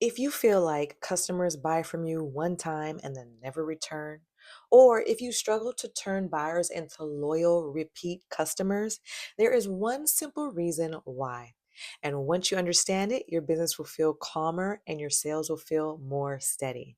If you feel like customers buy from you one time and then never return, or if you struggle to turn buyers into loyal repeat customers, there is one simple reason why. And once you understand it, your business will feel calmer and your sales will feel more steady.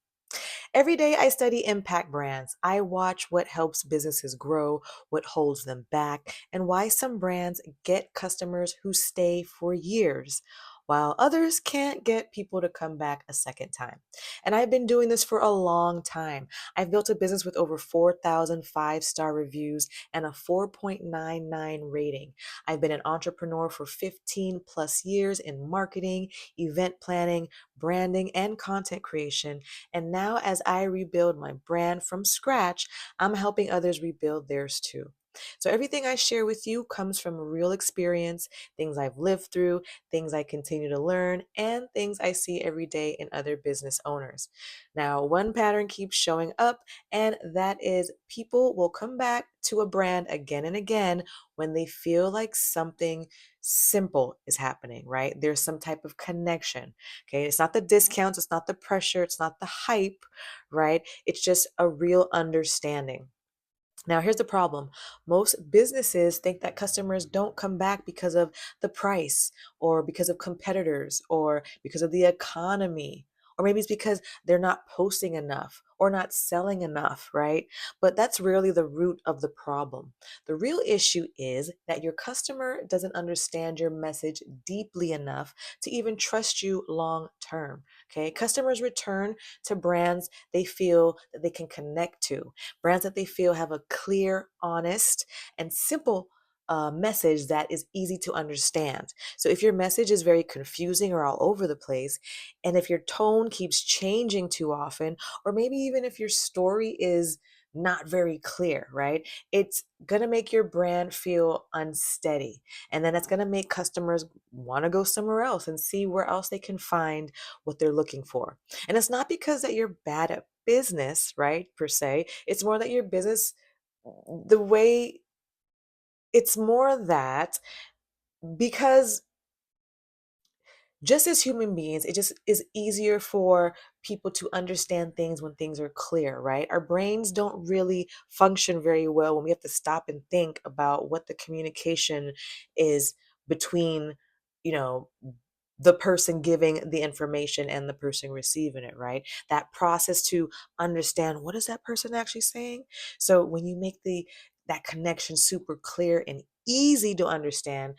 Every day I study impact brands. I watch what helps businesses grow, what holds them back, and why some brands get customers who stay for years, while others can't get people to come back a second time. And I've been doing this for a long time. I've built a business with over 4,000 five-star reviews and a 4.99 rating. I've been an entrepreneur for 15 plus years in marketing, event planning, branding, and content creation. And now, as I rebuild my brand from scratch, I'm helping others rebuild theirs too. So, everything I share with you comes from real experience, things I've lived through, things I continue to learn, and things I see every day in other business owners. Now, one pattern keeps showing up, and that is people will come back to a brand again and again when they feel like something simple is happening, right? There's some type of connection. Okay, it's not the discounts, it's not the pressure, it's not the hype, right? It's just a real understanding. Now, here's the problem. Most businesses think that customers don't come back because of the price or because of competitors or because of the economy. Or maybe it's because they're not posting enough or not selling enough, right? But that's really the root of the problem. The real issue is that your customer doesn't understand your message deeply enough to even trust you long term. Okay. Customers return to brands they feel that they can connect to, brands that they feel have a clear, honest, and simple message that is easy to understand. So if your message is very confusing or all over the place, and if your tone keeps changing too often, or maybe even if your story is not very clear, right? It's going to make your brand feel unsteady. And then it's going to make customers want to go somewhere else and see where else they can find what they're looking for. And it's not because that you're bad at business, right? Per se. It's more that your business, the way it's more that because just as human beings, it just is easier for people to understand things when things are clear, right? Our brains don't really function very well when we have to stop and think about what the communication is between, you know, the person giving the information and the person receiving it, right? That process to understand what is that person actually saying. So when you make the that connection super clear and easy to understand,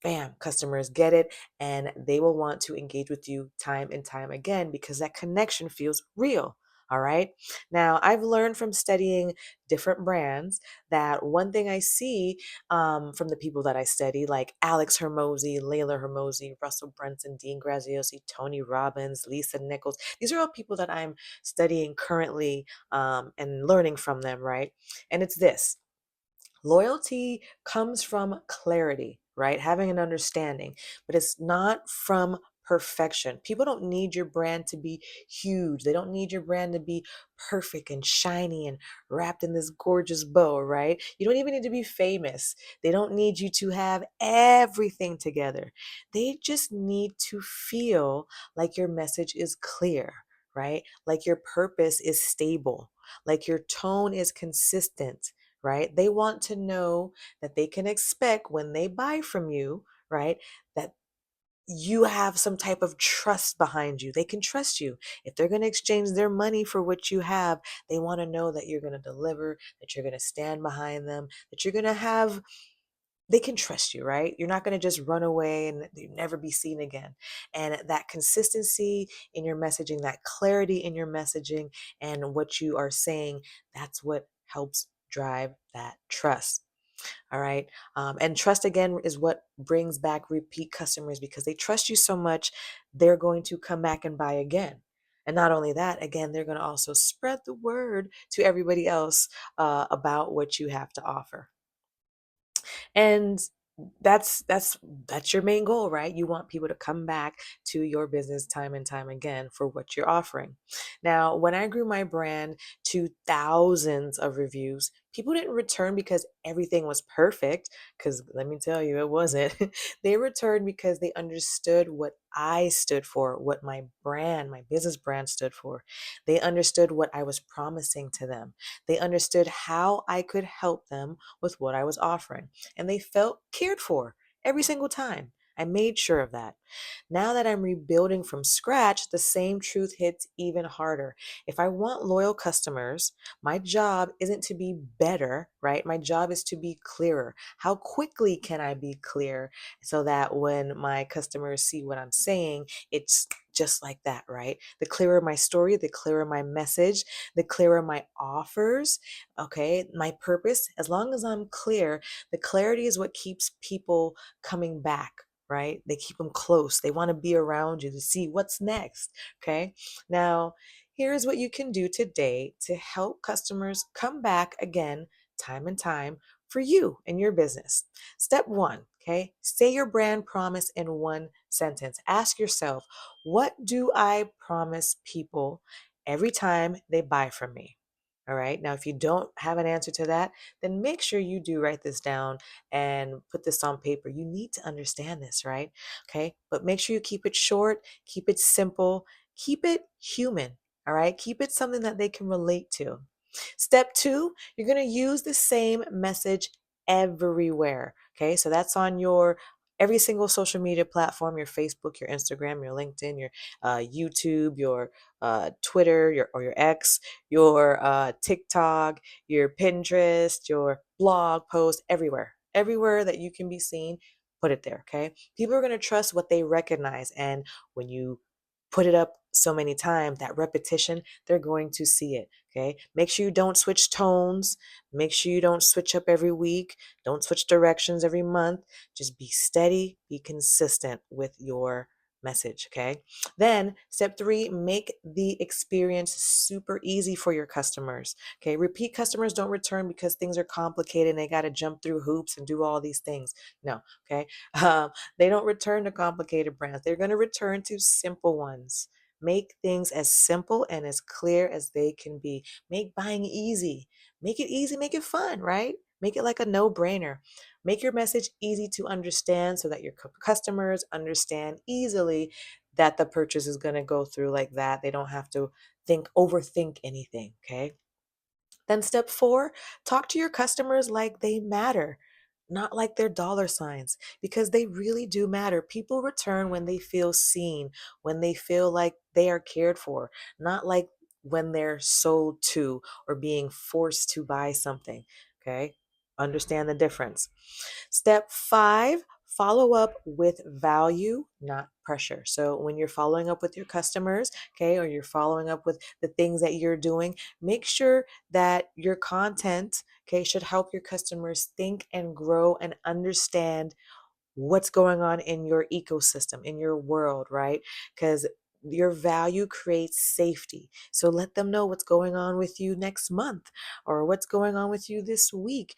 bam, customers get it and they will want to engage with you time and time again because that connection feels real. All right. Now, I've learned from studying different brands that one thing I see from the people that I study, like Alex Hermosi, Layla Hermosi, Russell Brunson, Dean Graziosi, Tony Robbins, Lisa Nichols, these are all people that I'm studying currently and learning from them, right? And it's this. Loyalty comes from clarity, right? Having an understanding, but it's not from perfection. People don't need your brand to be huge. They don't need your brand to be perfect and shiny and wrapped in this gorgeous bow, right? You don't even need to be famous. They don't need you to have everything together. They just need to feel like your message is clear, right? Like your purpose is stable, like your tone is consistent, right? They want to know that they can expect when they buy from you, right? That you have some type of trust behind you. They can trust you. If they're going to exchange their money for what you have, they want to know that you're going to deliver, that you're going to stand behind them, that you're going to have, they can trust you, right? You're not going to just run away and you never be seen again. And that consistency in your messaging, that clarity in your messaging and what you are saying, that's what helps drive that trust. All right. And trust again is what brings back repeat customers because they trust you so much, they're going to come back and buy again. And not only that, again, they're going to also spread the word to everybody else about what you have to offer. And that's your main goal, right? You want people to come back to your business time and time again for what you're offering. Now, when I grew my brand to thousands of reviews, People didn't return because everything was perfect, because let me tell you, it wasn't. They returned because they understood what I stood for, what my brand, my business brand stood for. They understood what I was promising to them. They understood how I could help them with what I was offering. And they felt cared for every single time. I made sure of that. Now that I'm rebuilding from scratch, the same truth hits even harder. If I want loyal customers, my job isn't to be better, right? My job is to be clearer. How quickly can I be clear so that when my customers see what I'm saying, it's just like that, right? The clearer my story, the clearer my message, the clearer my offers, okay? My purpose, as long as I'm clear, the clarity is what keeps people coming back, right? They keep them close. They want to be around you to see what's next, okay? Now, here's what you can do today to help customers come back again, time and time, for you and your business. Step one, okay? Say your brand promise in one sentence. Ask yourself, what do I promise people every time they buy from me? All right. Now, if you don't have an answer to that, then make sure you do write this down and put this on paper. You need to understand this, right? Okay. But make sure you keep it short, keep it simple, keep it human. All right. Keep it something that they can relate to. Step two, you're going to use the same message everywhere. Okay. So that's on your every single social media platform, your Facebook, your Instagram, your LinkedIn, your YouTube, your Twitter, your X, your TikTok, your Pinterest, your blog post, everywhere. Everywhere that you can be seen, put it there, okay? People are going to trust what they recognize. And when you put it up so many times, that repetition, they're going to see it, okay? Make sure you don't switch tones. Make sure you don't switch up every week. Don't switch directions every month. Just be steady, be consistent with your message, okay? Then, step three, make the experience super easy for your customers. Okay, repeat customers don't return because things are complicated and they got to jump through hoops and do all these things. No, okay, they don't return to complicated brands. They're going to return to simple ones. Make things as simple and as clear as they can be. Make buying easy. Make it easy, make it fun, right? Make it like a no brainer. Make your message easy to understand so that your customers understand easily that the purchase is going to go through like that. They don't have to overthink anything. Okay. Then step four, talk to your customers like they matter, not like they're dollar signs, because they really do matter. People return when they feel seen, when they feel like they are cared for, not like when they're sold to or being forced to buy something. Okay. Understand the difference. Step five, follow up with value, not pressure. So when you're following up with your customers, okay, or you're following up with the things that you're doing, make sure that your content, okay, should help your customers think and grow and understand what's going on in your ecosystem, in your world, right? Because your value creates safety. So let them know what's going on with you next month or what's going on with you this week.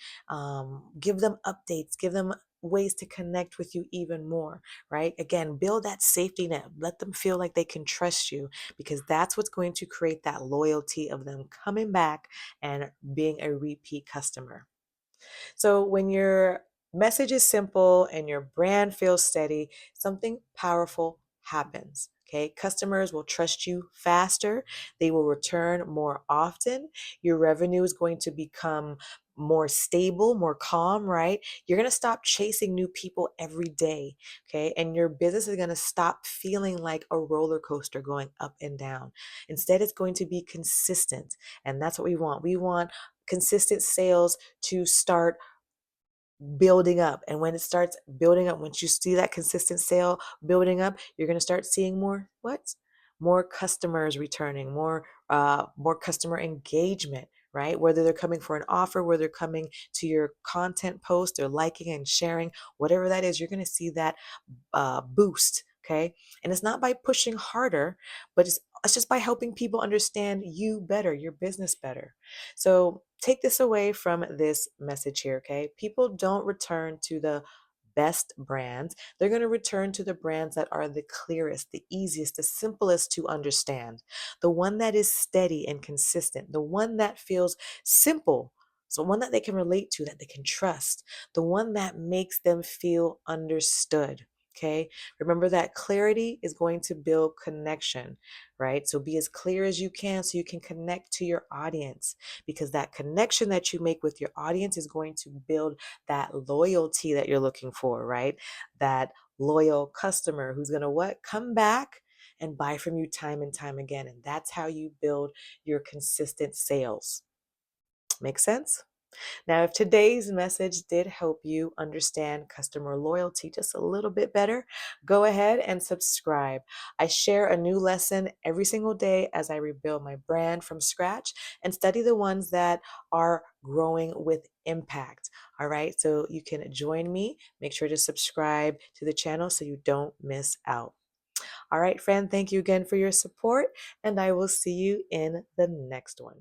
Give them updates, give them ways to connect with you even more, right? Again, build that safety net. Let them feel like they can trust you because that's what's going to create that loyalty of them coming back and being a repeat customer. So when your message is simple and your brand feels steady, something powerful happens. Okay, customers will trust you faster. They will return more often. Your revenue is going to become more stable, more calm, right? You're going to stop chasing new people every day. Okay, and your business is going to stop feeling like a roller coaster going up and down. Instead, it's going to be consistent. And that's what we want. We want consistent sales to start building up. And when it starts building up, once you see that consistent sale building up, you're going to start seeing more what? More customers returning, more customer engagement, right? Whether they're coming for an offer, whether they're coming to your content post, they're liking and sharing, whatever that is, you're going to see that boost. Okay. And it's not by pushing harder, but it's just by helping people understand you better, your business better. So take this away from this message here. Okay. People don't return to the best brands. They're going to return to the brands that are the clearest, the easiest, the simplest to understand, the one that is steady and consistent, the one that feels simple So one that they can relate to, that they can trust, the one that makes them feel understood. Okay. Remember that clarity is going to build connection, right? So be as clear as you can so you can connect to your audience, because that connection that you make with your audience is going to build that loyalty that you're looking for, right? That loyal customer who's going to what? Come back and buy from you time and time again. And that's how you build your consistent sales. Make sense? Now, if today's message did help you understand customer loyalty just a little bit better, go ahead and subscribe. I share a new lesson every single day as I rebuild my brand from scratch and study the ones that are growing with impact. All right, so you can join me. Make sure to subscribe to the channel so you don't miss out. All right, friend, thank you again for your support, and I will see you in the next one.